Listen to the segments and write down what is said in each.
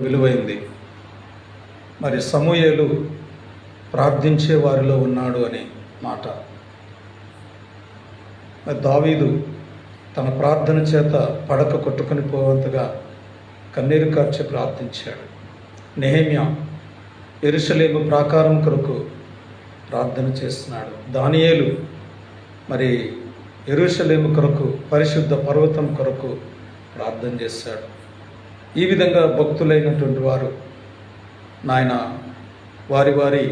విలువైంది. మరి సమూయేలు ప్రార్థించే వారిలో ఉన్నాడు అనే మాట. మరి దావీదు తన ప్రార్థన చేత పడక కొట్టుకొని పోవంతగా కన్నీరు కార్చి ప్రార్థించాడు. నెహెమ్యా యెరూషలేము ప్రాకారం కొరకు ప్రార్థన చేస్తున్నాడు. దానియేలు మరి యెరూషలేము కొరకు, పరిశుద్ధ పర్వతం కొరకు ప్రార్థన చేశాడు. ఈ విధంగా భక్తులైనటువంటి వారు నాయన వారి వారి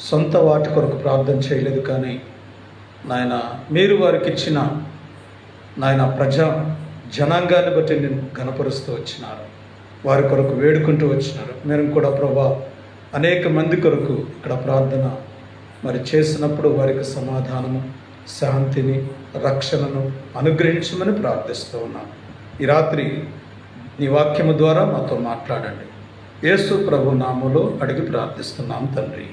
సొంత వాటి కొరకు ప్రార్థన చేయలేదు, కానీ నాయన మీరు వారికి ఇచ్చిన నాయన జనాంగాన్ని బట్టి నేను ఘనపరుస్తూ వచ్చినారు, వారి కొరకు వేడుకుంటూ వచ్చినారు. మేము కూడా ప్రభా అనేక మంది కొరకు ఇక్కడ ప్రార్థన మరి చేసినప్పుడు వారికి సమాధానము, శాంతిని, రక్షణను అనుగ్రహించమని ప్రార్థిస్తూ ఉన్నాను. ఈ రాత్రి నీ వాక్యము ద్వారా మాతో మాట్లాడండి. యేసు ప్రభు నామములో అడిగి ప్రార్థిస్తున్నాం తండ్రి,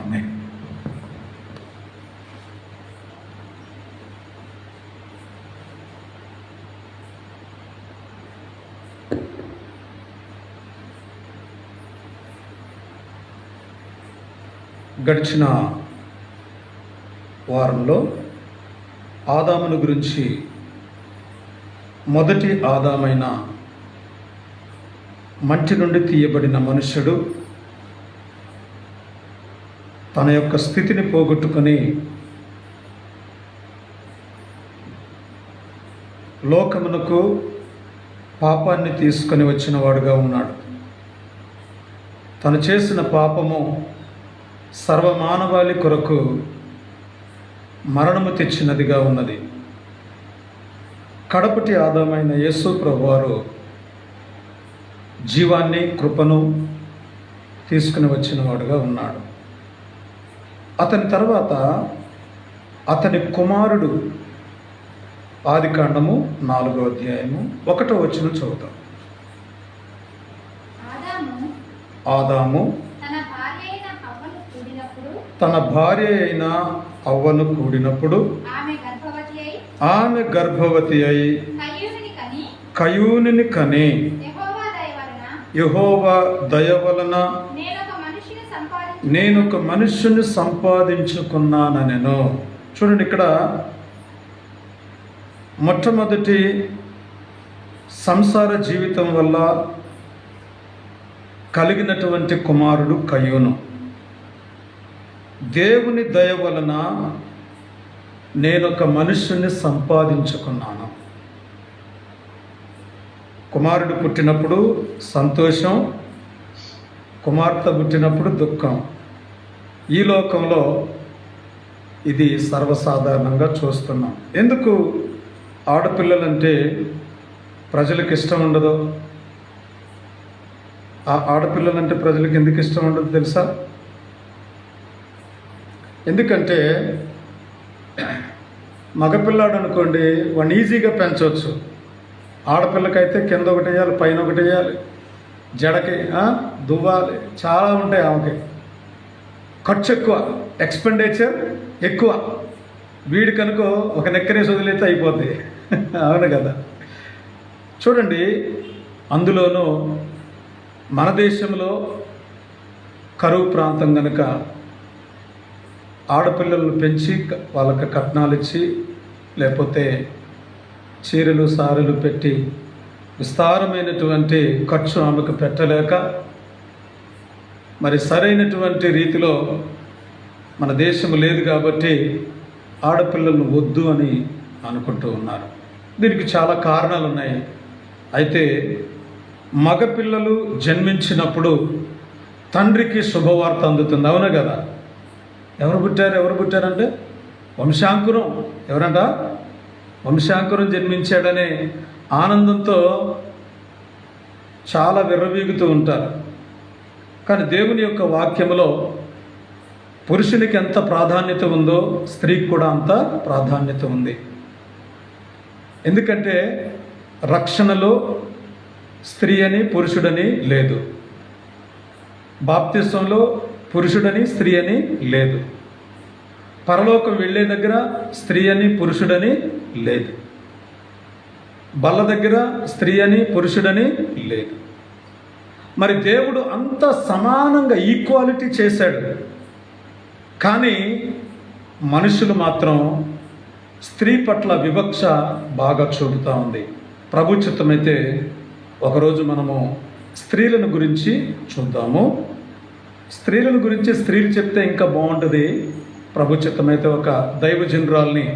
ఆమేన్. గడిచిన వారంలో ఆదామును గురించి, మొదటి ఆదామైన మంటి నుండి తీయబడిన మనుష్యుడు తన యొక్క స్థితిని పోగొట్టుకొని లోకమునకు పాపాన్ని తీసుకొని వచ్చిన వాడుగా ఉన్నాడు. తను చేసిన పాపము సర్వమానవాళి కొరకు మరణము తెచ్చినదిగా ఉన్నది. కడపటి ఆదామైన యేసు ప్రభువారు జీవాన్ని, కృపను తీసుకుని వచ్చిన వాడుగా ఉన్నాడు. అతని తర్వాత అతని కుమారుడు, ఆదికాండము 4వ అధ్యాయము 1వ వచనం చదువుతాం. ఆదాము తన భార్య అయిన అవ్వను కూడినప్పుడు ఆమె గర్భవతి అయి కయూనిని కని యెహోవా దయ వలన నేను ఒక మనుష్యుని సంపాదించుకున్నానెను. చూడండి, ఇక్కడ మొట్టమొదటి సంసార జీవితం వల్ల కలిగినటువంటి కుమారుడు కయూను. దేవుని దయ వలన నేనొక మనుష్యుని సంపాదించుకున్నాను. కుమారుడు పుట్టినప్పుడు సంతోషం, కుమార్తె పుట్టినప్పుడు దుఃఖం. ఈ లోకంలో ఇది సర్వసాధారణంగా చూస్తున్నాం. ఎందుకు ఆడపిల్లలంటే ప్రజలకు ఇష్టం ఉండదో? ఆ ఆడపిల్లలంటే ప్రజలకు ఎందుకు ఇష్టం ఉండదు తెలుసా? ఎందుకంటే మగపిల్లాడు అనుకోండి, వాడిని ఈజీగా పెంచవచ్చు. ఆడపిల్లకైతే కింద ఒకటి వేయాలి, పైన ఒకటి వేయాలి, జడకి దువ్వాలి, చాలా ఉంటాయి. ఆమెకి ఖర్చు ఎక్కువ, ఎక్స్పెండిచర్ ఎక్కువ. వీడి కనుక ఒక నెక్కరేసి వదిలేస్తే అయిపోద్ది. అవును కదా? చూడండి, అందులోనూ మన దేశంలో కరువు ప్రాంతం కనుక ఆడపిల్లలను పెంచి వాళ్ళకి కట్నాలు ఇచ్చి, లేకపోతే చీరలు సారెలు పెట్టి విస్తారమైనటువంటి ఖర్చు ఆమెకు పెట్టలేక, మరి సరైనటువంటి రీతిలో మన దేశం లేదు కాబట్టి ఆడపిల్లలను వద్దు అని అనుకుంటూ ఉన్నారు. దీనికి చాలా కారణాలు ఉన్నాయి. అయితే మగపిల్లలు జన్మించినప్పుడు తండ్రికి శుభవార్త అందుతుంది. అవునా కదా? ఎవరు పుట్టారంటే వంశాంకురం. ఎవరంట? వంశాంకురం జన్మించాడనే ఆనందంతో చాలా విర్రవీగుతూ ఉంటారు. కానీ దేవుని యొక్క వాక్యములో పురుషునికి ఎంత ప్రాధాన్యత ఉందో స్త్రీకి కూడా అంత ప్రాధాన్యత ఉంది. ఎందుకంటే రక్షణలో స్త్రీ అని పురుషుడని లేదు, బాప్తిస్మంలో పురుషుడని స్త్రీ అని లేదు, పరలోకం వెళ్ళే దగ్గర స్త్రీ అని పురుషుడని లేదు, బల్ల దగ్గర స్త్రీ అని పురుషుడని లేదు. మరి దేవుడు అంత సమానంగా ఈక్వాలిటీ చేశాడు. కానీ మనుషులు మాత్రం స్త్రీ పట్ల వివక్ష బాగా చూపుతూ ఉంది. ప్రభు చిత్తమైతే ఒకరోజు మనము స్త్రీలను గురించి చూద్దాము. స్త్రీలను గురించి స్త్రీలు చెప్తే ఇంకా బాగుంటుంది. ప్రభు చిత్తమైతే ఒక దైవజనురాల్ని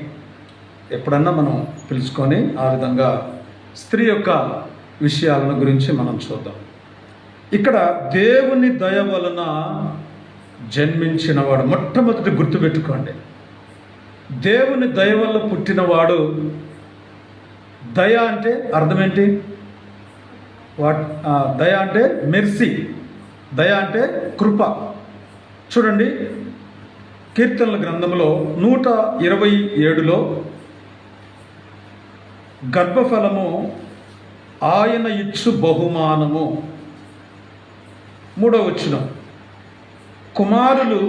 ఎప్పుడన్నా మనం పిలుచుకొని ఆ విధంగా స్త్రీ యొక్క విషయాలను గురించి మనం చూద్దాం. ఇక్కడ దేవుని దయ వలన జన్మించినవాడు, మొట్టమొదటి గుర్తుపెట్టుకోండి, దేవుని దయ వల్ల పుట్టినవాడు. దయ అంటే అర్థం ఏంటి? దయ అంటే మెర్సీ, దయ అంటే కృప. చూడండి, కీర్తనల గ్రంథంలో 127లో గర్భఫలము ఆయన ఇచ్చు బహుమానము, 3వ వచనం, కుమారులు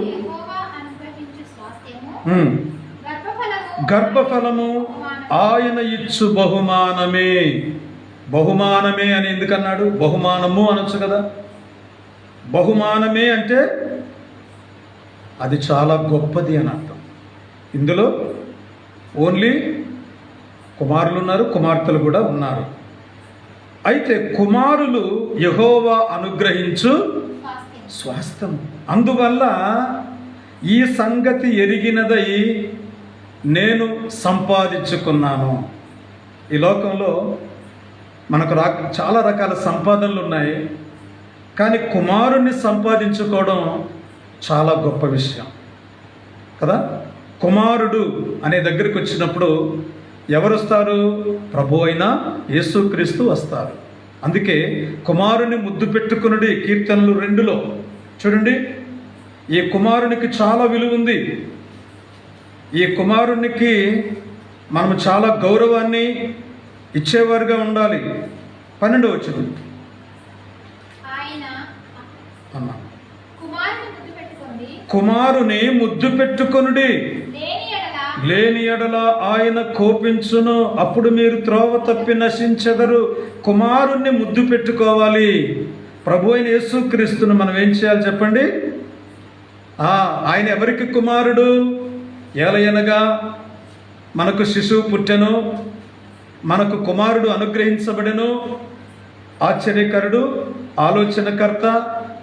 గర్భఫలము ఆయన ఇచ్చు బహుమానమే. బహుమానమే అని ఎందుకన్నాడు? బహుమానము అనొచ్చు కదా. బహుమానమే అంటే అది చాలా గొప్పది అని అర్థం. ఇందులో ఓన్లీ కుమారులు ఉన్నారు, కుమార్తెలు కూడా ఉన్నారు. అయితే కుమారులు యెహోవా అనుగ్రహించు స్వాస్థ్యం. అందువల్ల ఈ సంగతి ఎరిగినదై నేను సంపాదించుకున్నాను. ఈ లోకంలో మనకు చాలా రకాల సంపాదనలు ఉన్నాయి, కానీ కుమారుణ్ణి సంపాదించుకోవడం చాలా గొప్ప విషయం కదా. కుమారుడు అనే దగ్గరికి వచ్చినప్పుడు ఎవరు వస్తారు? ప్రభు అయిన యేసుక్రీస్తు వస్తారు. అందుకే కుమారుని ముద్దు పెట్టుకునుడి, కీర్తనలు 2లో చూడండి. ఈ కుమారునికి చాలా విలువ ఉంది. ఈ కుమారునికి మనం చాలా గౌరవాన్ని ఇచ్చేవారుగా ఉండాలి. 12వ వచనం అన్నా, కుమారుని ముద్దు పెట్టుకొనుడి, లేని ఎడల ఆయన కోపించును, అప్పుడు మీరు త్రోవ తప్పి నశించెదరు. కుమారుణ్ణి ముద్దు పెట్టుకోవాలి. ప్రభు అయిన యేసుక్రీస్తును మనం ఏం చేయాలి చెప్పండి? ఆయన ఎవరికి కుమారుడు? ఏలయనగా మనకు శిశువు పుట్టెను, మనకు కుమారుడు అనుగ్రహించబడెను. ఆశ్చర్యకరుడు, ఆలోచనకర్త,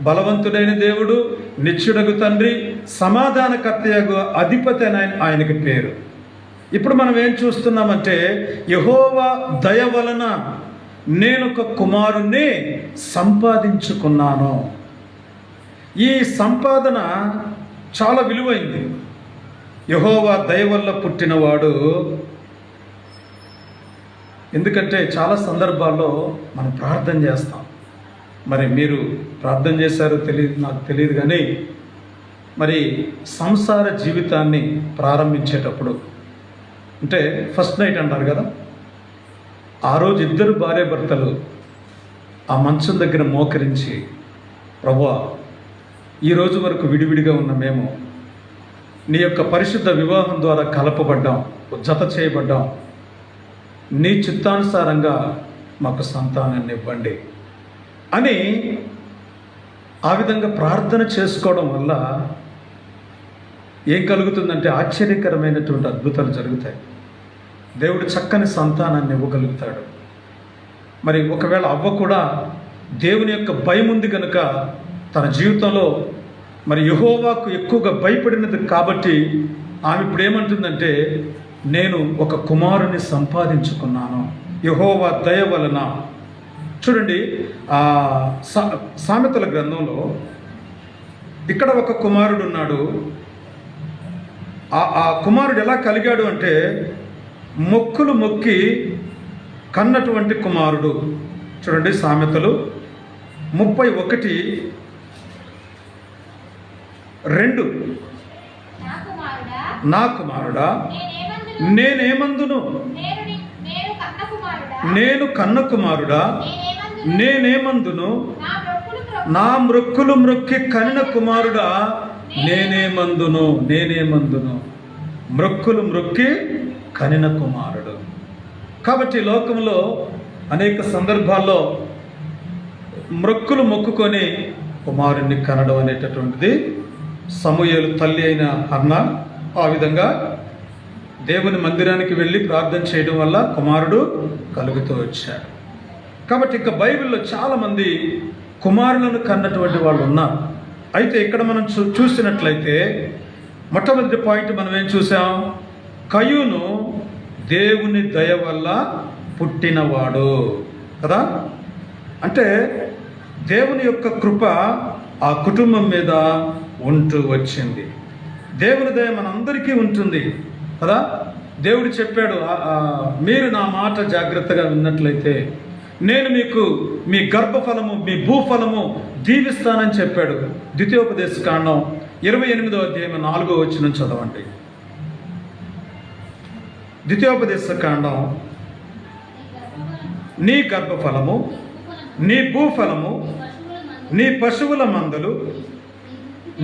బలవంతుడైన దేవుడు, నిత్యుడగు తండ్రి, సమాధానకర్తయగు అధిపతి అని ఆయనకి పేరు. ఇప్పుడు మనం ఏం చూస్తున్నామంటే, యెహోవా దయ వలన నేను ఒక కుమారుణ్ణి సంపాదించుకున్నాను. ఈ సంపాదన చాలా విలువైంది. యెహోవా దయ వల్ల పుట్టినవాడు. ఎందుకంటే చాలా సందర్భాల్లో మనం ప్రార్థన చేస్తాం. మరి మీరు ప్రార్థన చేశారో నాకు తెలియదు, కానీ మరి సంసార జీవితాన్ని ప్రారంభించేటప్పుడు అంటే ఫస్ట్ నైట్ అంటారు కదా, ఆ రోజు ఇద్దరు భార్యాభర్తలు ఆ మంచం దగ్గర మోకరించి, ప్రభువా, ఈ రోజు వరకు విడివిడిగా ఉన్న మేము నీ యొక్క పరిశుద్ధ వివాహం ద్వారా కలపబడ్డాం, జత చేయబడ్డాం, నీ చిత్తానుసారంగా మాకు సంతానాన్ని ఇవ్వండి అని ఆ విధంగా ప్రార్థన చేసుకోవడం వల్ల ఏం కలుగుతుందంటే ఆశ్చర్యకరమైనటువంటి అద్భుతాలు జరుగుతాయి. దేవుడు చక్కని సంతానాన్ని ఇవ్వగలుగుతాడు. మరి ఒకవేళ అవ్వ కూడా దేవుని యొక్క భయం ఉంది కనుక తన జీవితంలో మరి యెహోవాకు ఎక్కువగా భయపడినది కాబట్టి ఆమె ఇప్పుడు ఏమంటుందంటే, నేను ఒక కుమారుని సంపాదించుకున్నాను యెహోవా దయ వలన. చూడండి, సామెతల గ్రంథంలో ఇక్కడ ఒక కుమారుడు ఉన్నాడు. ఆ కుమారుడు ఎలా కలిగాడు అంటే, మొక్కులు మొక్కి కన్నటువంటి కుమారుడు. చూడండి, సామెతలు 31:2, నా కుమారుడా నేనేమందును, నేను కన్న కుమారుడా నేనేమందును, నా మ్రొక్కులు మ్రొక్కి కనిన కుమారుడా నేనేమందును, మ్రొక్కులు మ్రొక్కి కనిన కుమారుడు. కాబట్టి లోకంలో అనేక సందర్భాల్లో మ్రొక్కులు మొక్కుకొని కుమారుణ్ణి కనడం అనేటటువంటిది సమూయేలు తల్లి అయిన హన్న ఆ విధంగా దేవుని మందిరానికి వెళ్ళి ప్రార్థన చేయడం వల్ల కుమారుడు కలుగుతూ వచ్చాడు. కాబట్టి ఇక బైబిల్లో చాలామంది కుమారులను కన్నటువంటి వాళ్ళు ఉన్నారు. అయితే ఇక్కడ మనం చూసినట్లయితే మొట్టమొదటి పాయింట్ మనం ఏం చూసాం? కయ్యూను దేవుని దయ వల్ల పుట్టినవాడు కదా. అంటే దేవుని యొక్క కృప ఆ కుటుంబం మీద ఉంటూ వచ్చింది. దేవుని దయ మనందరికీ ఉంటుంది కదా. దేవుడు చెప్పాడు, మీరు నా మాట జాగ్రత్తగా విన్నట్లయితే నేను మీకు మీ గర్భఫలము మీ భూఫలము దీవిస్తానని చెప్పాడు. ద్వితీయోపదేశకాండం 28వ అధ్యాయం 4వ వచనం చదవండి. ద్వితీయోపదేశకాండం, నీ గర్భఫలము నీ భూఫలము నీ పశువుల మందలు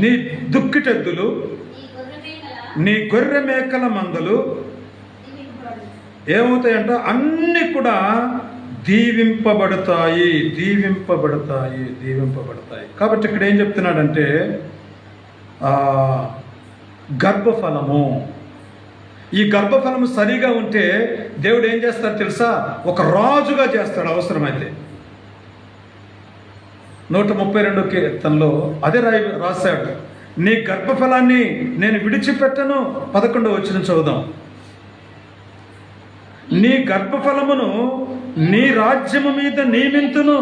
నీ దుక్కిటెద్దులు నీ గొర్రె మేకల మందలు ఏమవుతాయంట? అన్నీ కూడా దీవింపబడతాయి. కాబట్టి ఇక్కడ ఏం చెప్తున్నాడంటే గర్భఫలము, ఈ గర్భఫలము సరిగా ఉంటే దేవుడు ఏం చేస్తాడు తెలుసా? ఒక రాజుగా చేస్తాడు అవసరమైతే. 132 కీర్తనలో అదే రాశాడు, నీ గర్భఫలాన్ని నేను విడిచిపెట్టను. 11వ వచనం చదువుదాం. నీ గర్భఫలమును నీ రాజ్యము మీద నియమింతును,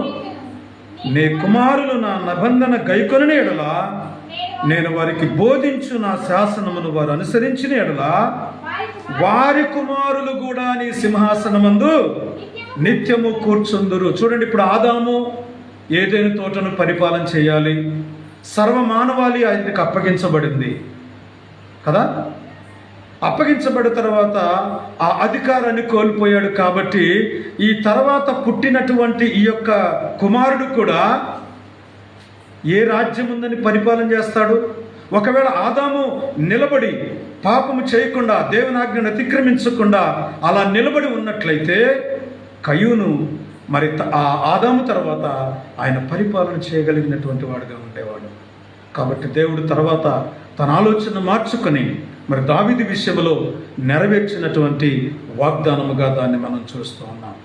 నీ కుమారులు నా నిబంధన గైకొనిన ఎడల నేను వారికి బోధించు నా శాసనమును వారు అనుసరించిన ఎడల వారి కుమారులు కూడా నీ సింహాసనమందు నిత్యము కూర్చుందురు. చూడండి, ఇప్పుడు ఆదాము ఏదైనా తోటను పరిపాలన చేయాలి, సర్వమానవాళి ఆయనకు అప్పగించబడింది కదా. అప్పగించబడిన తర్వాత ఆ అధికారాన్ని కోల్పోయాడు. కాబట్టి ఈ తర్వాత పుట్టినటువంటి ఈ యొక్క కుమారుడు కూడా ఏ రాజ్యం ఉందని పరిపాలన చేస్తాడు? ఒకవేళ ఆదాము నిలబడి పాపము చేయకుండా దేవుని ఆజ్ఞను అతిక్రమించకుండా అలా నిలబడి ఉన్నట్లయితే కయ్యూను మరి ఆ ఆదాము తర్వాత ఆయన పరిపాలన చేయగలిగినటువంటి వాడుగా ఉండేవాడు. కాబట్టి దేవుడు తర్వాత తన ఆలోచన మార్చుకొని మరి దావీదు విషయంలో నెరవేర్చినటువంటి వాగ్దానముగా దాన్ని మనం చూస్తూ ఉన్నాం.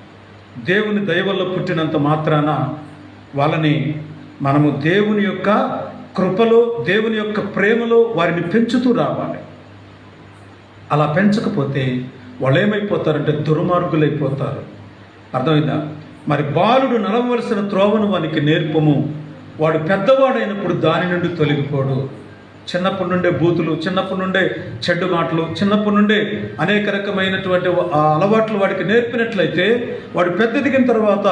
దేవుని దయ వల్ల పుట్టినంత మాత్రాన వాళ్ళని మనము దేవుని యొక్క కృపలో దేవుని యొక్క ప్రేమలో వారిని పెంచుతూ రావాలి. అలా పెంచకపోతే వాళ్ళు ఏమైపోతారంటే దుర్మార్గులైపోతారు. అర్థమైందా? మరి బాలుడు నడవలసిన త్రోవను వానికి నేర్పము, వాడు పెద్దవాడైనప్పుడు దాని నుండి తొలగిపోడు. చిన్నప్పటి నుండే బూతులు, చిన్నప్పటి నుండే చెడ్డు మాటలు, చిన్నప్పటి నుండే అనేక రకమైనటువంటి అలవాట్లు వాడికి నేర్పినట్లయితే వాడు పెద్ద దిగిన తర్వాత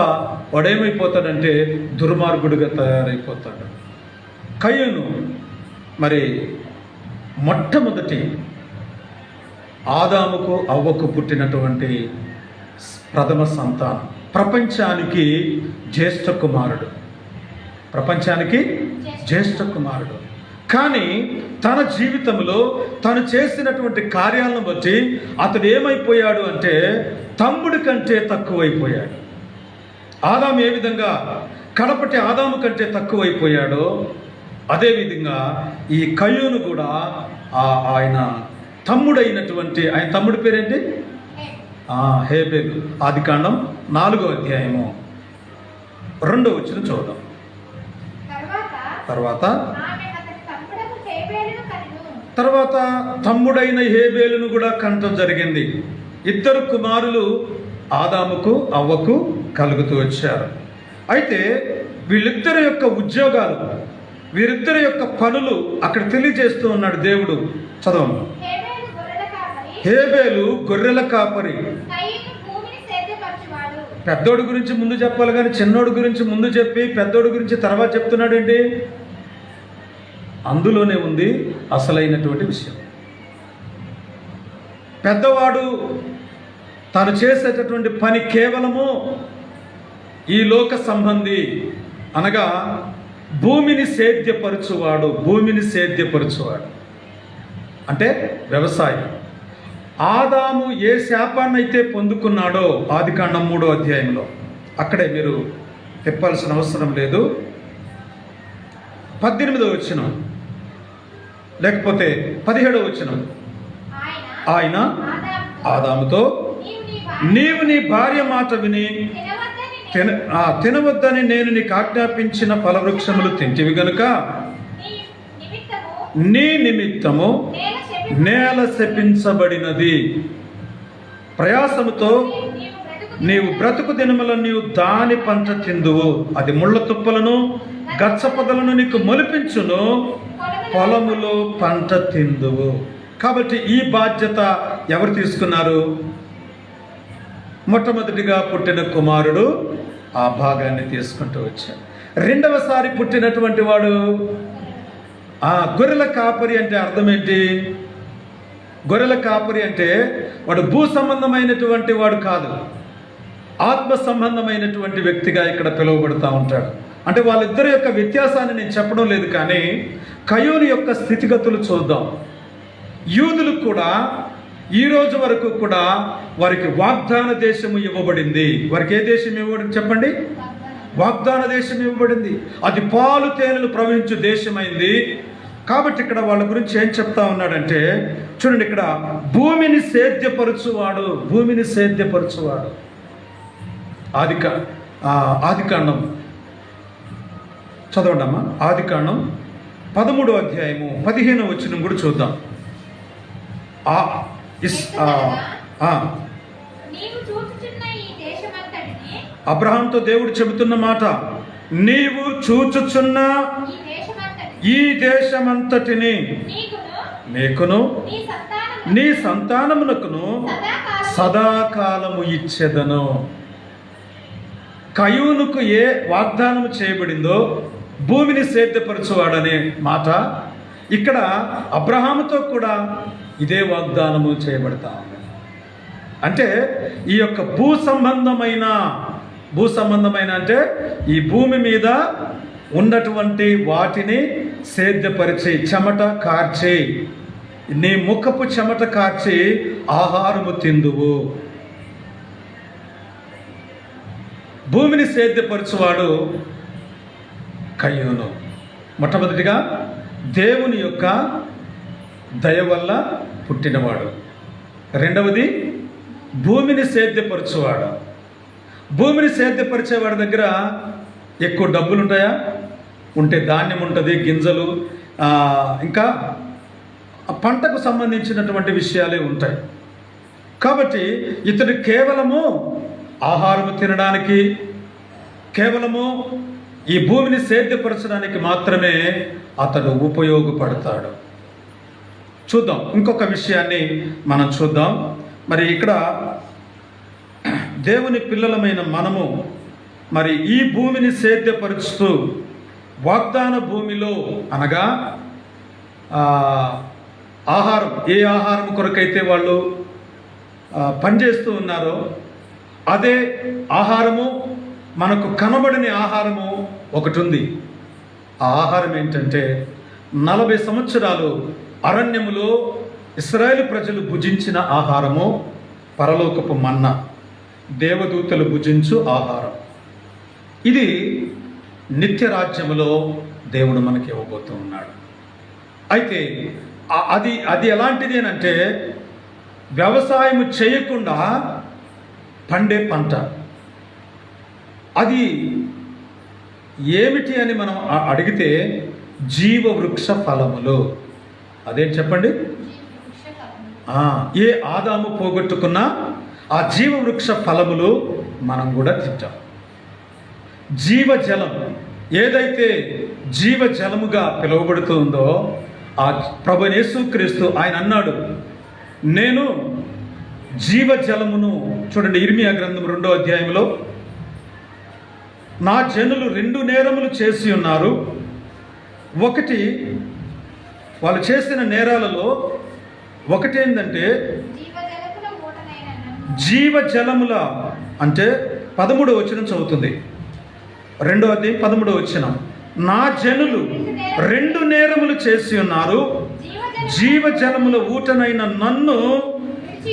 వాడు ఏమైపోతాడంటే దుర్మార్గుడిగా తయారైపోతాడు. కయ్యూను మరి మొట్టమొదటి ఆదాముకు అవ్వకు పుట్టినటువంటి ప్రథమ సంతానం, ప్రపంచానికి జ్యేష్ఠ కుమారుడు. కానీ తన జీవితంలో తను చేసినటువంటి కార్యాలను బట్టి అతడు ఏమైపోయాడు అంటే తమ్ముడి కంటే తక్కువైపోయాడు. ఆదాము ఏ విధంగా కడపటి ఆదాము కంటే తక్కువైపోయాడో అదేవిధంగా ఈ కయ్యూను కూడా ఆయన తమ్ముడైనటువంటి, ఆయన తమ్ముడి పేరేంటి? హేబేలు. ఆదికాండం 4వ అధ్యాయము 2వ వచనం చూద్దాం. తర్వాత తమ్ముడైన హేబేలును కూడా కంటం జరిగింది. 2 కుమారులు ఆదాముకు అవ్వకు కలుగుతూ వచ్చారు. అయితే వీళ్ళిద్దరి యొక్క ఉద్యోగాలు, వీరిద్దరి యొక్క పనులు అక్కడ తెలియజేస్తూ ఉన్నాడు దేవుడు. చదవము. హేబేలు గొర్రెల కాపరి. పెద్దోడి గురించి ముందు చెప్పాలి కానీ చిన్నోడి గురించి ముందు చెప్పి పెద్దోడి గురించి తర్వాత చెప్తున్నాడు ఏంటి? అందులోనే ఉంది అసలైనటువంటి విషయం. పెద్దవాడు తాను చేసేటటువంటి పని కేవలము ఈ లోక సంబంధి, అనగా భూమిని సేద్యపరచువాడు అంటే వ్యవసాయం. ఆదాము ఏ శాపాన్ని అయితే పొందుకున్నాడో ఆదికాండం 3వ అధ్యాయంలో, అక్కడే మీరు తిప్పాల్సిన అవసరం లేదు. 18వ వచనం లేకపోతే 17వ వచనం. ఆయన ఆదాముతో, నీవు నీ భార్య మాట విని తినవద్దని నేను నీకు ఆజ్ఞాపించిన ఫలవృక్షములు తింటివి గనుక నీ నిమిత్తము నేల శపించబడినది. ప్రయాసముతో నీవు బ్రతుకు దినములను నీవు దాని పంట తిందువు. అది ముళ్ళ తుప్పలను గచ్చ పొదలను నీకు మొలిపించును, పొలములో పంట తిందువు. కాబట్టి ఈ బాధ్యత ఎవరు తీసుకున్నారు? మొట్టమొదటిగా పుట్టిన కుమారుడు ఆ భాగాన్ని తీసుకుంటూ వచ్చాడు. రెండవసారి పుట్టినటువంటి వాడు గొర్రెల కాపరి. అంటే అర్థం ఏంటి? గొర్రెల కాపరి అంటే వాడు భూ సంబంధమైనటువంటి వాడు కాదు, ఆత్మ సంబంధమైనటువంటి వ్యక్తిగా ఇక్కడ పిలువబడుతూ ఉంటాడు. అంటే వాళ్ళిద్దరి యొక్క వ్యత్యాసాన్ని నేను చెప్పడం లేదు, కానీ కయోను యొక్క స్థితిగతులు చూద్దాం. యూదులకు కూడా ఈ రోజు వరకు కూడా వారికి వాగ్దాన దేశము ఇవ్వబడింది. వారికి ఏ దేశం ఇవ్వబడింది చెప్పండి? వాగ్దాన దేశం ఇవ్వబడింది. అది పాలు తేనెలు ప్రవహించు దేశమైంది. కాబట్టి ఇక్కడ వాళ్ళ గురించి ఏం చెప్తా ఉన్నాడంటే చూడండి, ఇక్కడ భూమిని సేద్యపరచువాడు, భూమిని సేద్యపరచువాడు. ఆదికాండం చదవండి అమ్మా. ఆదికాండం 13వ అధ్యాయము 15వ వచనం కూడా చూద్దాం. అబ్రహాంతో దేవుడు చెబుతున్న మాట, నీవు చూచుచున్న ఈ దేశమంతటిని నీకును నీ సంతానమునకును సదాకాలము ఇచ్చెదను. కయూనుకు ఏ వాగ్దానము చేయబడిందో భూమిని సేద్యపరచువాడనే మాట ఇక్కడ అబ్రహాముతో కూడా ఇదే వాగ్దానము చేయబడతా ఉంది. అంటే ఈ యొక్క భూ సంబంధమైన అంటే ఈ భూమి మీద ఉన్నటువంటి వాటిని సేద్యపరిచి చెమట కార్చి, నీ ముఖపు చెమట కార్చి ఆహారము తిందువు. భూమిని సేద్యపరచువాడు కయ్యూను. మొట్టమొదటిగా దేవుని యొక్క దయ వల్ల పుట్టినవాడు. రెండవది భూమిని సేద్యపరచువాడు. భూమిని సేద్యపరిచేవాడి దగ్గర ఎక్కువ డబ్బులు ఉంటాయా? ఉంటే ధాన్యం ఉంటుంది, గింజలు, ఇంకా పంటకు సంబంధించినటువంటి విషయాలే ఉంటాయి. కాబట్టి ఇతడు కేవలము ఆహారము తినడానికి, కేవలము ఈ భూమిని సేద్యపరచడానికి మాత్రమే అతడు ఉపయోగపడతాడు. చూద్దాం, ఇంకొక విషయాన్ని మనం చూద్దాం. మరి ఇక్కడ దేవుని పిల్లలమైన మనము మరి ఈ భూమిని సేద్యపరుస్తూ వాగ్దాన భూమిలో అనగా ఆహారం, ఏ ఆహారం కొరకైతే వాళ్ళు పనిచేస్తూ ఉన్నారో అదే ఆహారము, మనకు కనబడని ఆహారము ఒకటి ఉంది. ఆ ఆహారం ఏంటంటే 40 సంవత్సరాలు అరణ్యములో ఇశ్రాయేలు ప్రజలు భుజించిన ఆహారము, పరలోకపు మన్నా, దేవదూతలు భుజించు ఆహారం. ఇది నిత్య రాజ్యములో దేవుడు మనకి ఇవ్వబోతూ ఉన్నాడు. అయితే అది ఎలాంటిది అంటే వ్యవసాయం చేయకుండా పండే పంట. అది ఏమిటి అని మనం అడిగితే జీవవృక్ష ఫలములు. అదేంటి చెప్పండి? ఏ ఆదాము పోగొట్టుకున్న ఆ జీవవృక్ష ఫలములు మనం కూడా తింటాం. జీవజలం ఏదైతే జీవజలముగా పిలువబడుతుందో ఆ ప్రభు యేసుక్రీస్తు ఆయన అన్నాడు, నేను జీవజలమును. చూడండి, ఇర్మియా గ్రంథం 2వ అధ్యాయంలో, నా జనులు 2 నేరములు చేసి ఉన్నారు. ఒకటి, వాళ్ళు చేసిన నేరాలలో ఒకటి ఏంటంటే జీవజలముల, అంటే 13వ వచనం చదువుతుంది, 2వ అధ్యాయం 13వ వచనం. నా జనులు 2 నేరములు చేసి ఉన్నారు, జీవజలముల ఊటనైన నన్ను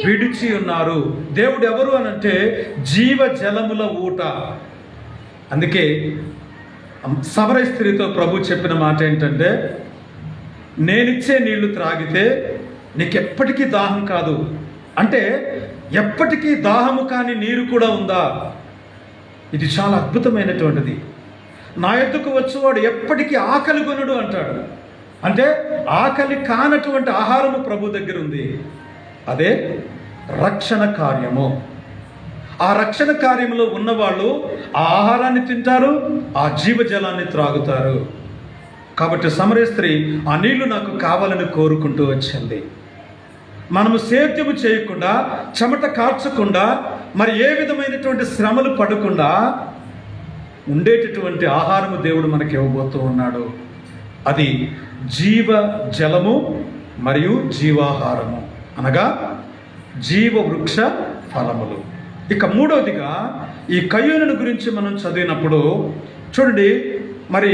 విడిచి ఉన్నారు. దేవుడు ఎవరు అనంటే జీవజలముల ఊట. అందుకే సమరయ స్త్రీతో ప్రభు చెప్పిన మాట ఏంటంటే, నేనిచ్చే నీళ్లు త్రాగితే నీకు ఎప్పటికీ దాహం కాదు. అంటే ఎప్పటికీ దాహము కాని నీరు కూడా ఉందా? ఇది చాలా అద్భుతమైనటువంటిది. నా యొద్దకు వచ్చేవాడు ఎప్పటికీ ఆకలి కొనడు అంటాడు. అంటే ఆకలి కానటువంటి ఆహారము ప్రభు దగ్గర ఉంది. అదే రక్షణ కార్యము. ఆ రక్షణ కార్యంలో ఉన్నవాళ్ళు ఆ ఆహారాన్ని తింటారు, ఆ జీవజలాన్ని త్రాగుతారు. కాబట్టి సమరయ స్త్రీ ఆ నీళ్లు నాకు కావాలని కోరుకుంటూ వచ్చింది. మనము సేద్యము చేయకుండా, చెమట కార్చకుండా, మరి ఏ విధమైనటువంటి శ్రమలు పడకుండా ఉండేటటువంటి ఆహారము దేవుడు మనకి ఇవ్వబోతూ ఉన్నాడు. అది జీవ జలము మరియు జీవాహారము, అనగా జీవ వృక్ష ఫలములు. ఇక మూడవదిగా ఈ కయ్యూనుని గురించి మనం చదివినప్పుడు చూడండి, మరి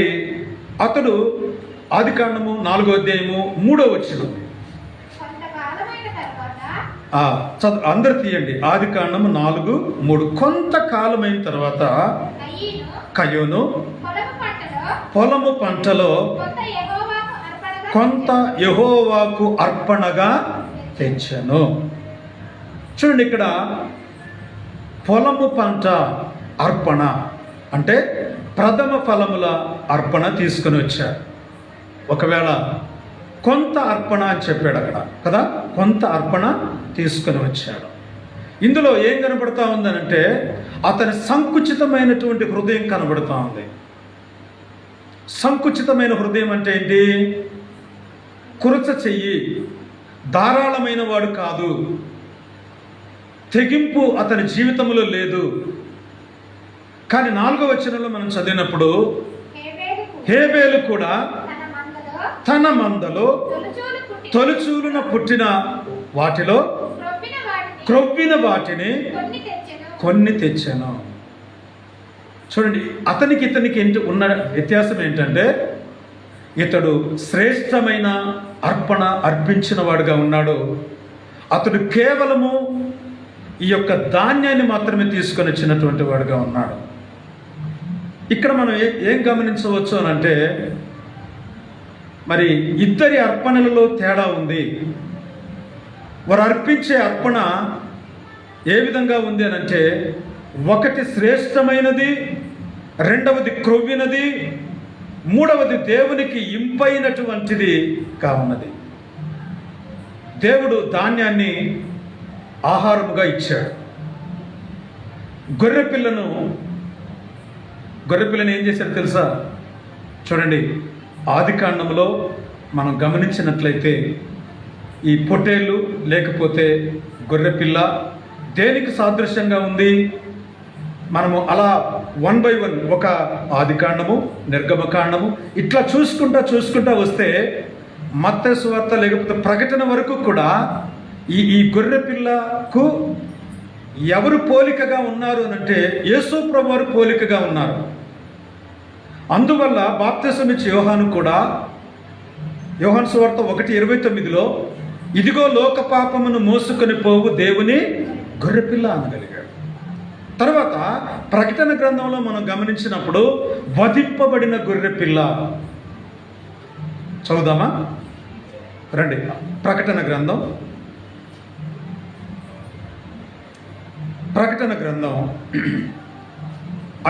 అతడు ఆదికాండము 4వ అధ్యాయము 3వ వచనం. అందరు తీయండి. ఆదికాండము 4:3. కొంతకాలమైన తర్వాత కయ్యూను పొలము పంటలో కొంత యెహోవాకు అర్పణగా తెచ్చెను. చూడండి, ఇక్కడ పొలము పంట అర్పణ అంటే ప్రథమ ఫలముల అర్పణ తీసుకుని వచ్చారు. ఒకవేళ కొంత అర్పణ అని చెప్పాడు అక్కడ కదా, కొంత అర్పణ తీసుకుని వచ్చాడు. ఇందులో ఏం కనబడతా ఉందనంటే అతని సంకుచితమైనటువంటి హృదయం కనబడతా ఉంది. సంకుచితమైన హృదయం అంటే ఏంటి? కురచ చెయ్యి, ధారాళమైన వాడు కాదు, తెగింపు అతని జీవితంలో లేదు. కానీ 4వ వచనంలో మనం చదివినప్పుడు హేబేలు కూడా తన మందలో తొలిచూలున పుట్టిన వాటిలో క్రొవ్విన వాటిని కొన్ని తెచ్చాను. చూడండి, అతనికి ఇతనికి ఉన్న వ్యత్యాసం ఏంటంటే ఇతడు శ్రేష్టమైన అర్పణ అర్పించిన వాడుగా ఉన్నాడు. అతడు కేవలము ఈ యొక్క ధాన్యాన్ని మాత్రమే తీసుకొని వచ్చినటువంటి వాడుగా ఉన్నాడు. ఇక్కడ మనం ఏం గమనించవచ్చు అని అంటే, మరి ఇద్దరి అర్పణలలో తేడా ఉంది. వారు అర్పించే అర్పణ ఏ విధంగా ఉంది అని అంటే, ఒకటి శ్రేష్టమైనది, రెండవది క్రొవ్వినది, మూడవది దేవునికి ఇంపైనటువంటిది కావున్నది. దేవుడు ధాన్యాన్ని ఆహారముగా ఇచ్చాడు. గొర్రెపిల్లను ఏం చేశాడు తెలుసా? చూడండి, ఆదికాండంలో మనం గమనించినట్లయితే ఈ పొట్టేళ్ళు లేకపోతే గొర్రెపిల్ల దేనికి సాదృశ్యంగా ఉంది? మనము అలా 1 by 1 ఒక ఆదికాండము, నిర్గమకాండము ఇట్లా చూసుకుంటా వస్తే మత్తయి సువార్త లేకపోతే ప్రకటన వరకు కూడా ఈ గొర్రెపిల్లకు ఎవరు పోలికగా ఉన్నారు అనంటే యేసు ప్రభు వారు పోలికగా ఉన్నారు. అందువల్ల బాప్తిసం ఇచ్చే యోహాను కూడా యోహాను సువార్త 1:29లో ఇదిగో లోక పాపమును మోసుకొని పోవు దేవుని గొర్రెపిల్ల అనగలిగాడు. తర్వాత ప్రకటన గ్రంథంలో మనం గమనించినప్పుడు వధింపబడిన గొర్రెపిల్ల. చదువుదామా రండి. ప్రకటన గ్రంథం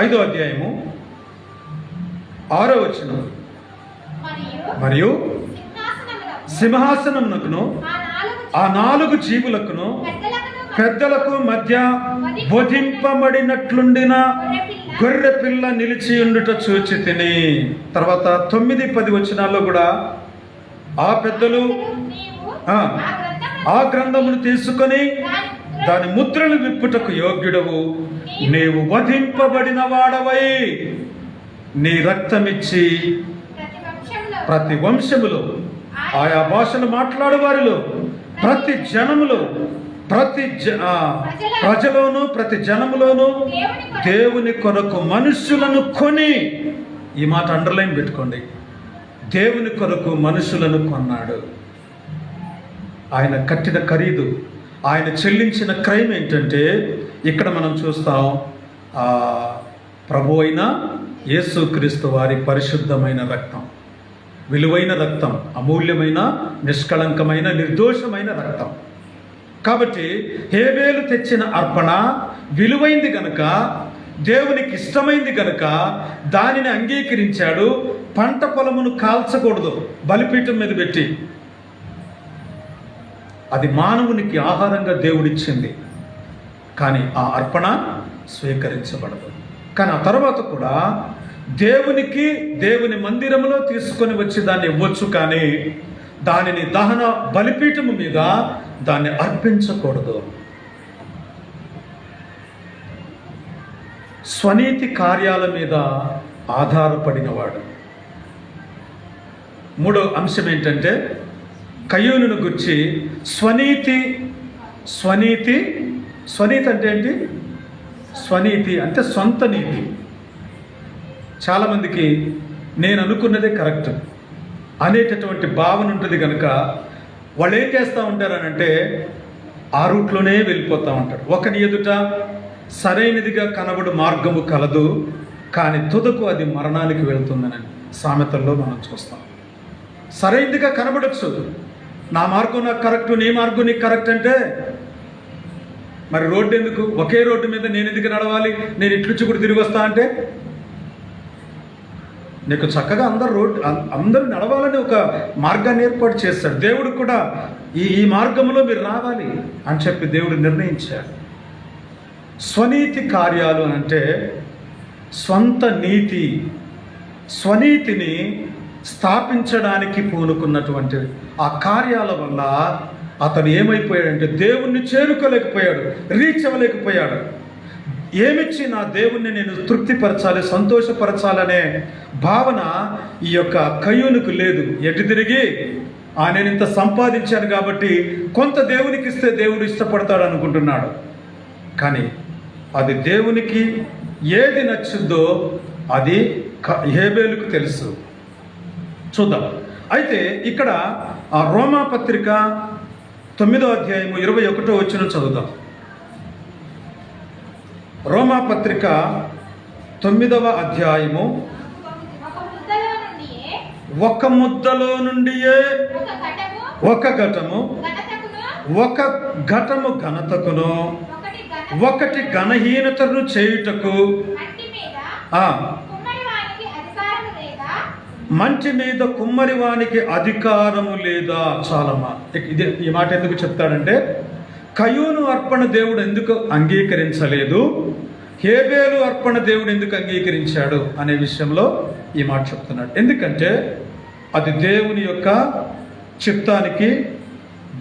5వ అధ్యాయము 6వ వచనం. మరియు సింహాసనమునకును ఆ 4 జీవులకును పెద్దలకు మధ్య వధింపబడినట్లుండిన గొర్రెపిల్ల నిలిచి ఉండుట చూచి తిని. తర్వాత 9-10 వచనాల్లో కూడా ఆ పెద్దలు ఆ గ్రంథమును తీసుకొని దాని ముద్రలు విప్పుటకు యోగ్యుడవు, నీవు వధింపబడిన వాడవై నీ రక్తమిచ్చి ప్రతి వంశములో, ఆయా భాషలు మాట్లాడు వారిలో, ప్రతి జనములో, ప్రతి ప్రజలోను, ప్రతి జనములోను దేవుని కొరకు మనుషులను కొని, ఈ మాట అండర్లైన్ పెట్టుకోండి, దేవుని కొరకు మనుషులను కొన్నాడు. ఆయన కట్టిన ఖరీదు, ఆయన చెల్లించిన క్రైమ్ ఏంటంటే ఇక్కడ మనం చూస్తాం ప్రభు అయిన యేసుక్రీస్తు వారి పరిశుద్ధమైన రక్తం, విలువైన రక్తం, అమూల్యమైన, నిష్కళంకమైన, నిర్దోషమైన రక్తం. కాబట్టి హేబేలు తెచ్చిన అర్పణ విలువైంది గనుక, దేవునికి ఇష్టమైంది గనుక దానిని అంగీకరించాడు. పంట పొలమును కాల్చకూడదు బలిపీఠం మీద పెట్టి, అది మానవునికి ఆహారంగా దేవుడిచ్చింది, కానీ ఆ అర్పణ స్వీకరించబడదు. కానీ ఆ తర్వాత కూడా దేవునికి, దేవుని మందిరంలో తీసుకొని వచ్చి దాన్ని ఇవ్వచ్చు, కానీ దానిని దహన బలిపీఠము మీద దాన్ని అర్పించకూడదు. స్వనీతి కార్యాల మీద ఆధారపడినవాడు. మూడో అంశం ఏంటంటే కయ్యూనును గురించి స్వనీతి అంటే ఏంటి? స్వనీతి అంటే సొంత నీతి. చాలామందికి నేను అనుకున్నదే కరెక్ట్ అనేటటువంటి భావన ఉంటుంది కనుక వాళ్ళు ఏం చేస్తూ ఉంటారనంటే ఆ రూట్లోనే వెళ్ళిపోతూ ఉంటారు. ఒకని ఎదుట సరైనదిగా కనబడు మార్గము కలదు, కానీ తుదకు అది మరణానికి వెళ్తుందని సామెతల్లో మనం చూస్తాం. సరైనదిగా కనబడచ్చు, నా మార్గం నాకు కరెక్ట్, నీ మార్గం నీకు కరెక్ట్ అంటే మరి రోడ్డు ఎందుకు? ఒకే రోడ్డు మీద నేను ఎందుకు నడవాలి? నేను ఇట్లుచ్చి కూడా తిరిగి వస్తా అంటే నీకు చక్కగా అందరూ నడవాలని ఒక మార్గాన్ని ఏర్పాటు చేస్తాడు. దేవుడు కూడా ఈ మార్గంలో మీరు రావాలి అని చెప్పి దేవుడు నిర్ణయించాడు. స్వనీతి కార్యాలు అంటే స్వంత నీతి, స్వనీతిని స్థాపించడానికి పూనుకున్నటువంటి ఆ కార్యాల వల్ల అతను ఏమైపోయాడంటే దేవుణ్ణి చేరుకోలేకపోయాడు, రీచ్ అవ్వలేకపోయాడు. ఏమిచ్చి నా దేవుణ్ణి నేను తృప్తిపరచాలి, సంతోషపరచాలనే భావన ఈ యొక్క కయ్యూనుకు లేదు. ఎటు తిరిగి నేను ఇంత సంపాదించాను కాబట్టి కొంత దేవునికి ఇస్తే దేవుడు ఇష్టపడతాడు అనుకుంటున్నాడు. కానీ అది దేవునికి ఏది నచ్చిందో అది హేబేలుకు తెలుసు. చూద్దాం. అయితే ఇక్కడ రోమా పత్రిక 9వ అధ్యాయము 21వ వచనం చదువుదాం. రోమా పత్రిక 9వ అధ్యాయము ఒక ముద్దలో నుండియే ఒక ఘటము ఘనతకును ఒకటి ఘనహీనతను చేయుటకు మంచి మీద కుమ్మరి వానికి అధికారము లేదా? చాలమ్మా, ఈ మాట ఎందుకు చెప్తాడంటే కయ్యూను అర్పణ దేవుడు ఎందుకు అంగీకరించలేదు, హేబేలు అర్పణ దేవుడు ఎందుకు అంగీకరించాడు అనే విషయంలో ఈ మాట చెప్తున్నాడు. ఎందుకంటే అది దేవుని యొక్క చిత్తానికి,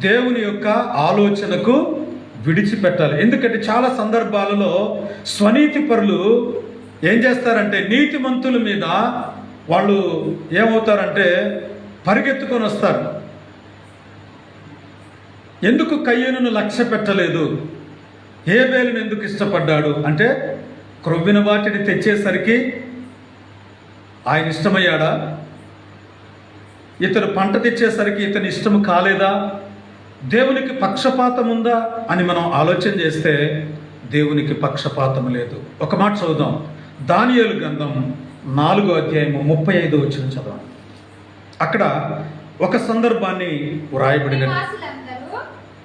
దేవుని యొక్క ఆలోచనకు విడిచిపెట్టాలి. ఎందుకంటే చాలా సందర్భాలలో స్వనీతి పరులు ఏం చేస్తారంటే నీతిమంతుల మీద వాళ్ళు ఏమవుతారంటే పరిగెత్తుకొని వస్తారు. ఎందుకు కయ్యూనును లక్ష్య పెట్టలేదు, హేబేలును ఎందుకు ఇష్టపడ్డాడు అంటే క్రొవ్విన వాటిని తెచ్చేసరికి ఆయన ఇష్టమయ్యాడా? ఇతను పంట తెచ్చేసరికి ఇతని ఇష్టము కాలేదా? దేవునికి పక్షపాతం ఉందా అని మనం ఆలోచన చేస్తే దేవునికి పక్షపాతం లేదు. ఒక మాట చదువుదాం. దానియేలు గ్రంథం 4వ అధ్యాయము 35వ వచనం చదవం. అక్కడ ఒక సందర్భాన్ని వ్రాయబడిన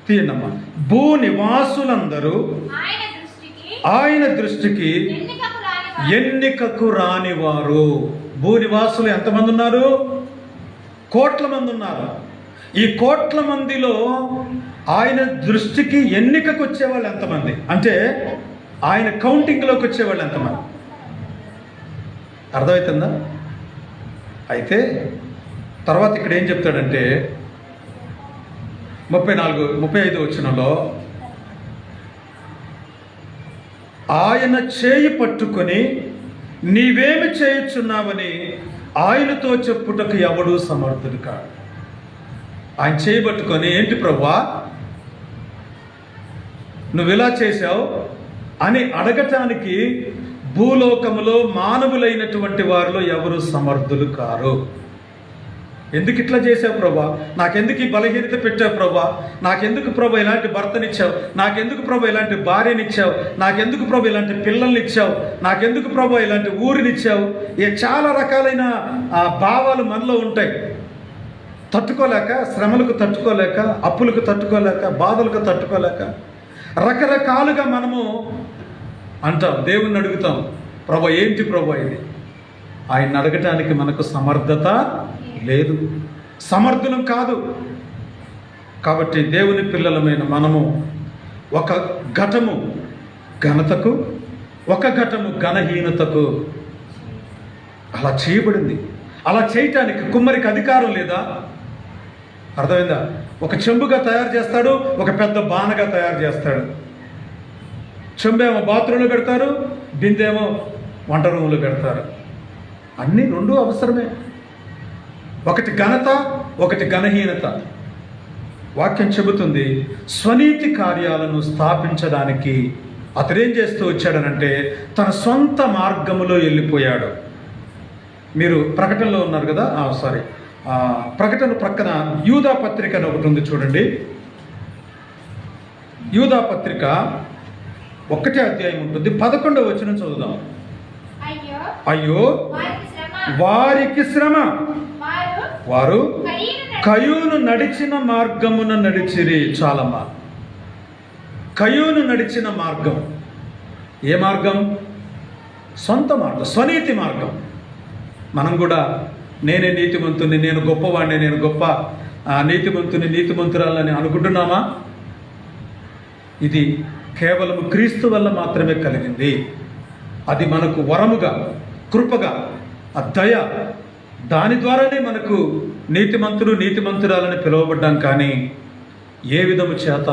తీయండమ్మా. భూనివాసులందరూ ఆయన దృష్టికి ఎన్నికకు రానివారు. భూనివాసులు ఎంతమంది ఉన్నారు? కోట్ల మంది ఉన్నారు. ఈ కోట్ల మందిలో ఆయన దృష్టికి ఎన్నికకు వచ్చేవాళ్ళు ఎంతమంది అంటే ఆయన కౌంటింగ్లోకి వచ్చేవాళ్ళు ఎంతమంది? అర్థమవుతుందా? అయితే తర్వాత ఇక్కడ ఏం చెప్తాడంటే 35వ వచనంలో ఆయన చేయి పట్టుకొని నీవేమి చేయుచున్నావని ఆయనతో చెప్పుటకు ఎవడు సమర్థుడు కాడు. ఆయన చేయి పట్టుకొని ఏంటి ప్రభువా నువ్వు ఇలా చేశావు అని అడగటానికి భూలోకములో మానవులైనటువంటి వారిలో ఎవరు సమర్థులు కారు. ఎందుకు ఇట్లా చేసావు ప్రభా, నాకెందుకు ఈ బలహీనత పెట్టావు ప్రభా, నాకెందుకు ప్రభా ఇలాంటి భర్తనిచ్చావు, నాకెందుకు ప్రభా ఇలాంటి భార్యనిచ్చావు, నాకెందుకు ప్రభా ఇలాంటి పిల్లల్ని ఇచ్చావు, నాకెందుకు ప్రభా ఇలాంటి ఊరినిచ్చావు. చాలా రకాలైన భావాలు మనలో ఉంటాయి. తట్టుకోలేక, శ్రమలకు తట్టుకోలేక, అప్పులకు తట్టుకోలేక, బాధలకు తట్టుకోలేక రకరకాలుగా మనము అంటాం. దేవుణ్ణి అడుగుతాం, ప్రభా ఏంటి ప్రభా ఇది. ఆయన అడగటానికి మనకు సమర్థత లేదు, సమర్థులం కాదు. కాబట్టి దేవుని పిల్లలమైన మనము ఒక ఘటము ఘనతకు, ఒక ఘటము ఘనహీనతకు అలా చేయబడింది. అలా చేయటానికి కుమ్మరికి అధికారం లేదా? అర్థమైందా? ఒక చెంబుగా తయారు చేస్తాడు, ఒక పెద్ద బాణగా తయారు చేస్తాడు. చెంబేమో బాత్రూంలో పెడతారు, బిందేమో వంట రూమ్లో పెడతారు. అన్నీ రెండు అవసరమే. ఒకటి ఘనత, ఒకటి ఘనహీనత. వాక్యం చెబుతుంది, స్వనీతి కార్యాలను స్థాపించడానికి అతడేం చేస్తూ వచ్చాడనంటే తన సొంత మార్గములో వెళ్ళిపోయాడు. మీరు ప్రకటనలో ఉన్నారు కదా, ప్రకటన ప్రక్కన యూదా పత్రిక అని ఒకటి ఉంది చూడండి. యూదా పత్రిక 1వ అధ్యాయం ఉంటుంది, 11వ వచనం చదువుదాం. అయ్యో వారికి శ్రమ, వారు కయూను నడిచిన మార్గమున నడిచిరి. చాలమ్మా, కయూను నడిచిన మార్గం ఏ మార్గం? సొంత మార్గం, స్వనీతి మార్గం. మనం కూడా నేనే నీతిమంతుని, నేను గొప్పవాడిని, నేను గొప్ప నీతిమంతుని, నీతిమంతురాలని అనుకుంటున్నామా? ఇది కేవలం క్రీస్తు వల్ల మాత్రమే కలిగింది. అది మనకు వరముగా, కృపగా, ఆ దయ, దాని ద్వారానే మనకు నీతిమంతుడు, నీతిమంతురాలని పిలువబడ్డాం. కానీ ఏ విధము చేత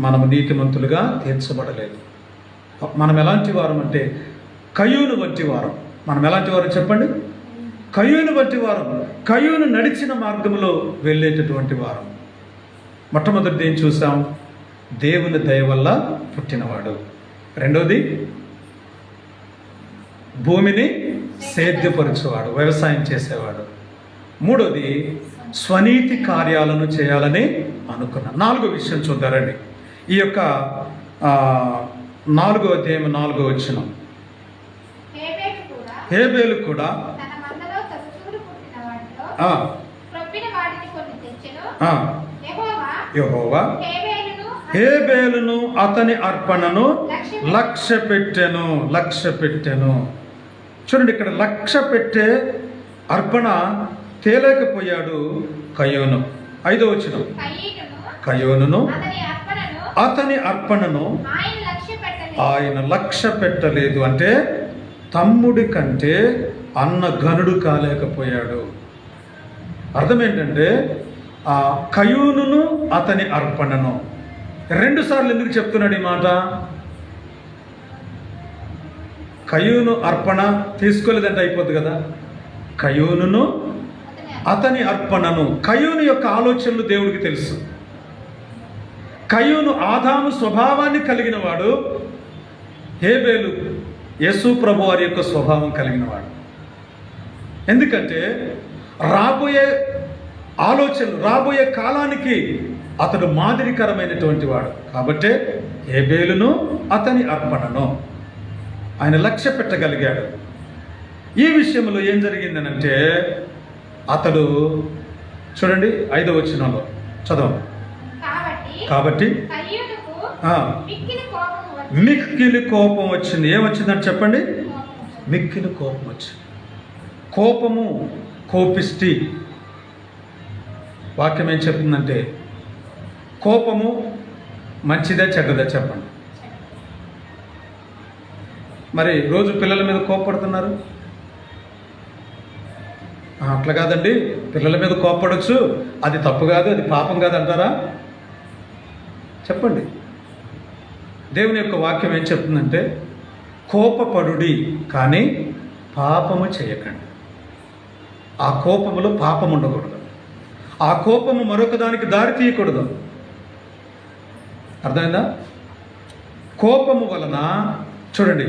మనము నీతిమంతులుగా తీర్చబడలేదు. మనం ఎలాంటి వారం అంటే కయూను వంటి వారం. మనం ఎలాంటి వారం చెప్పండి? కయూను వంటి వారం. కయూను నడిచిన మార్గంలో వెళ్ళేటటువంటి వారం. మొట్టమొదటిది ఏం చూసాం? దేవుని దయ వల్ల పుట్టినవాడు. రెండోది భూమిని సేద్యపరచువాడు, వ్యవసాయం చేసేవాడు. మూడోది స్వనీతి కార్యాలను చేయాలని అనుకున్నాడు. 4వ విషయం చూద్దారండి. ఈ యొక్క 4వ అధ్యాయం 4వ వచనం. హేబేలు కూడా యెహోవా హేబేలును అతని అర్పణను లక్ష్య పెట్టెను. చూడండి, ఇక్కడ లక్ష్య పెట్టే అర్పణ తేలేకపోయాడు కయోను. 5వ వచనం. కయోనును అతని అర్పణను ఆయన లక్ష్య పెట్టలేదు. అంటే తమ్ముడి కంటే అన్న ఘనుడు కాలేకపోయాడు. అర్థం ఏంటంటే కయోనును అతని అర్పణను 2 సార్లు ఎందుకు చెప్తున్నాడు ఈ మాట? కయూను అర్పణ తీసుకోలేదంటే అయిపోద్ది కదా. కయూనును అతని అర్పణను. కయూను యొక్క ఆలోచనలు దేవుడికి తెలుసు. కయూను ఆదాము స్వభావాన్ని కలిగిన వాడు, హేబేలు యేసు ప్రభు వారి యొక్క స్వభావం కలిగిన వాడు. ఎందుకంటే రాబోయే ఆలోచనలు, రాబోయే కాలానికి అతడు మాదిరికరమైనటువంటి వాడు. కాబట్టే హేబేలును అతని అర్పణను ఆయన లక్ష్య పెట్టగలిగాడు. ఈ విషయంలో ఏం జరిగిందనంటే అతడు చూడండి 5వ వచనంలో చదవండి. కాబట్టి మిక్కిలి కోపం వచ్చింది. ఏమొచ్చిందని చెప్పండి? మిక్కిలి కోపం వచ్చింది. కోపము, కోపిష్టి. వాక్యం ఏం చెప్తుందంటే కోపము మంచిదా చెడ్డదా చెప్పండి. మరి రోజు పిల్లల మీద కోపపడుతున్నారు. అట్లా కాదండి, పిల్లల మీద కోపపడవచ్చు, అది తప్పు కాదు, అది పాపం కాదు అంటారా? చెప్పండి. దేవుని యొక్క వాక్యం ఏం చెప్తుందంటే కోపపడుడి కానీ పాపము చేయకండి. ఆ కోపములో పాపం ఉండకూడదు. ఆ కోపము మరొక దానికి దారి తీయకూడదు. అర్థమైందా? కోపము వలన చూడండి,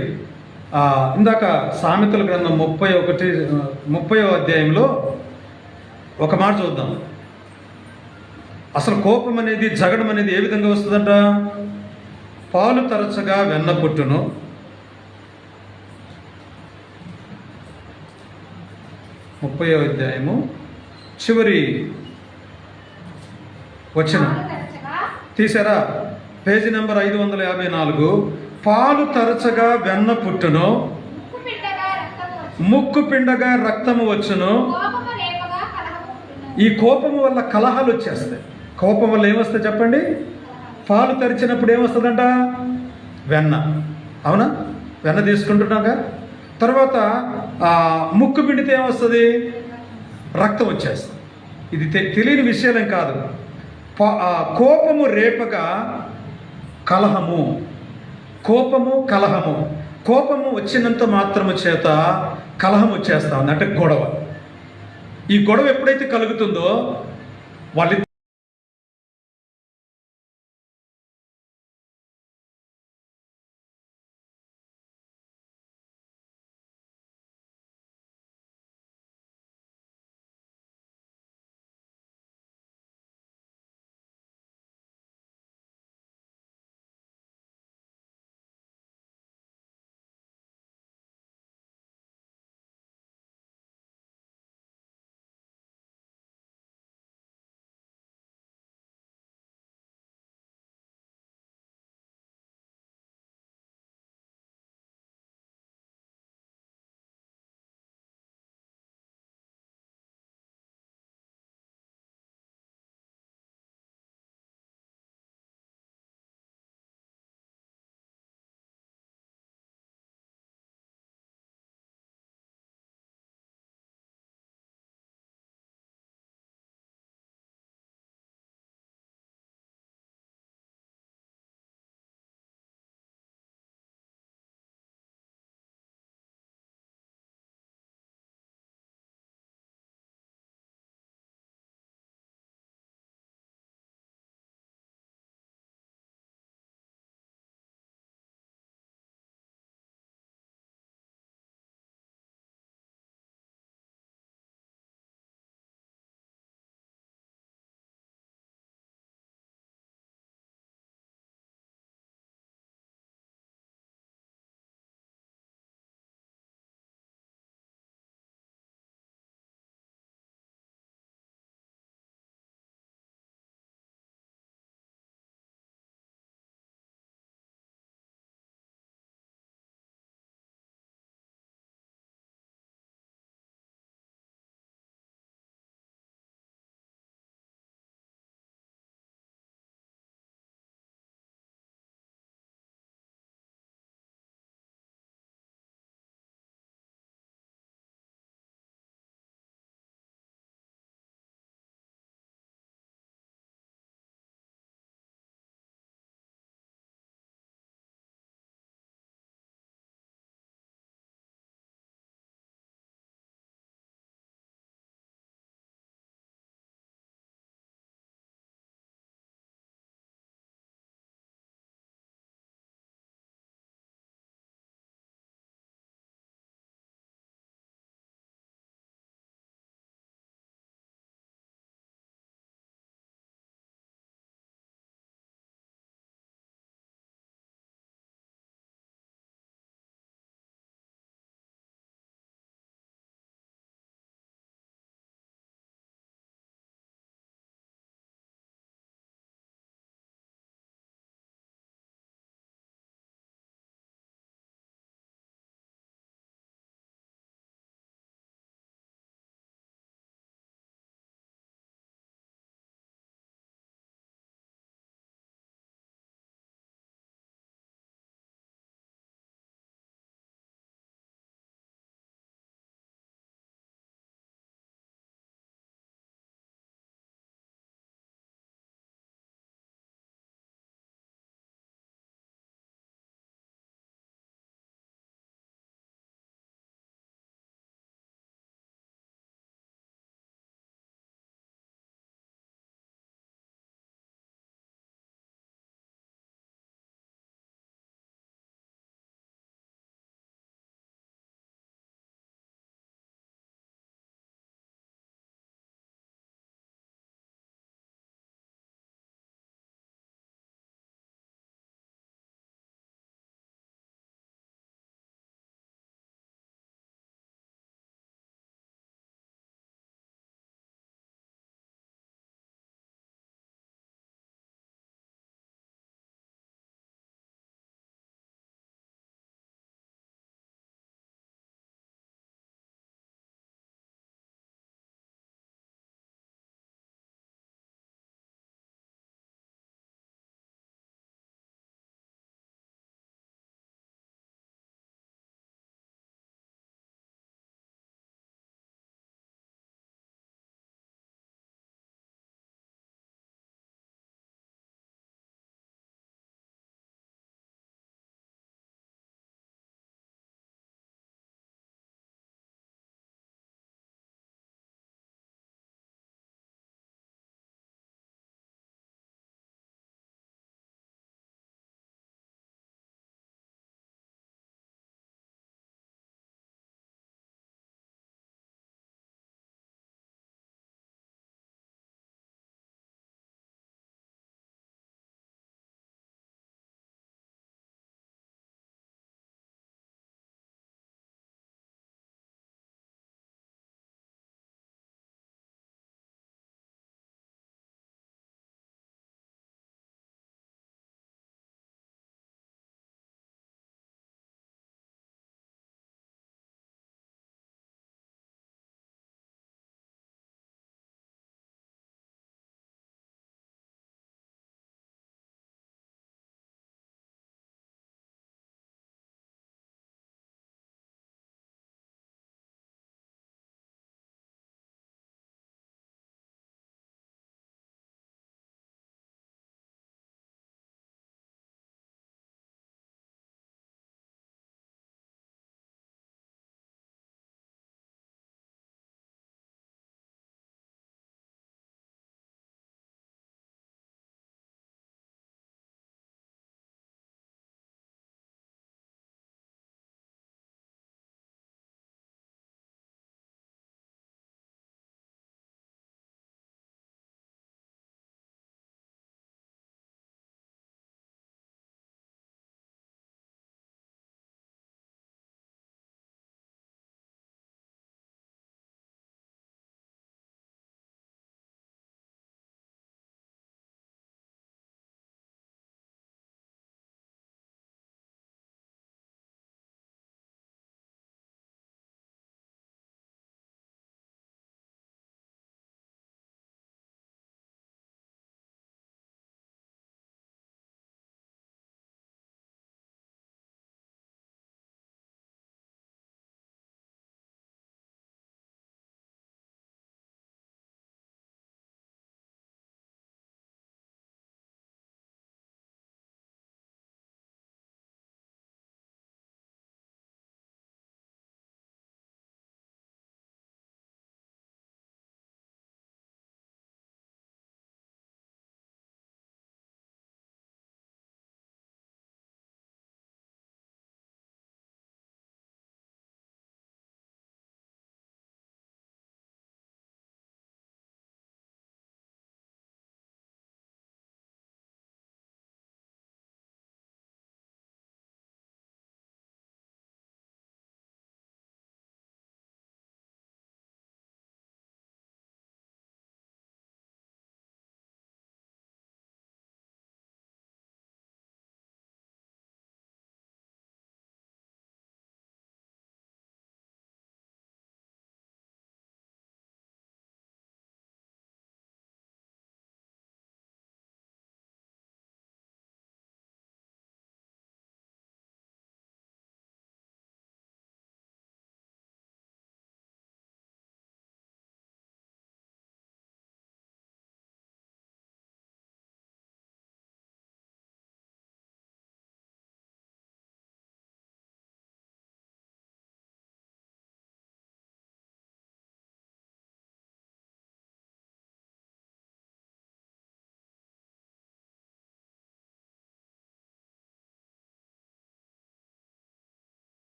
ఇందాక సామెతల గ్రంథం 30వ అధ్యాయంలో ఒక మాట చూద్దాం. అసలు కోపం అనేది, జగడం అనేది ఏ విధంగా వస్తుందంట? పాలు తరచగా వెన్న పుట్టును, 30వ అధ్యాయము చివరి వచనం తీసారా? Page number 554. పాలు తరచగా వెన్న పుట్టును, ముక్కు పిండగా రక్తము వచ్చును. ఈ కోపము వల్ల కలహాలు వచ్చేస్తాయి. కోపం వల్ల ఏమొస్తాయి చెప్పండి? పాలు తరిచినప్పుడు ఏమొస్తుందంట? వెన్న. అవునా? వెన్న తీసుకుంటున్నాగా. తర్వాత ముక్కు పిండితే ఏమొస్తుంది? రక్తం వచ్చేస్తుంది. ఇది తెలియని విషయాలేం కాదు. కోపము రేపగా కలహము, కోపము కలహము. కోపము వచ్చినంత మాత్రము చేత కలహం వచ్చేస్తా ఉంది, అంటే గొడవ. ఈ గొడవ ఎప్పుడైతే కలుగుతుందో వాళ్ళ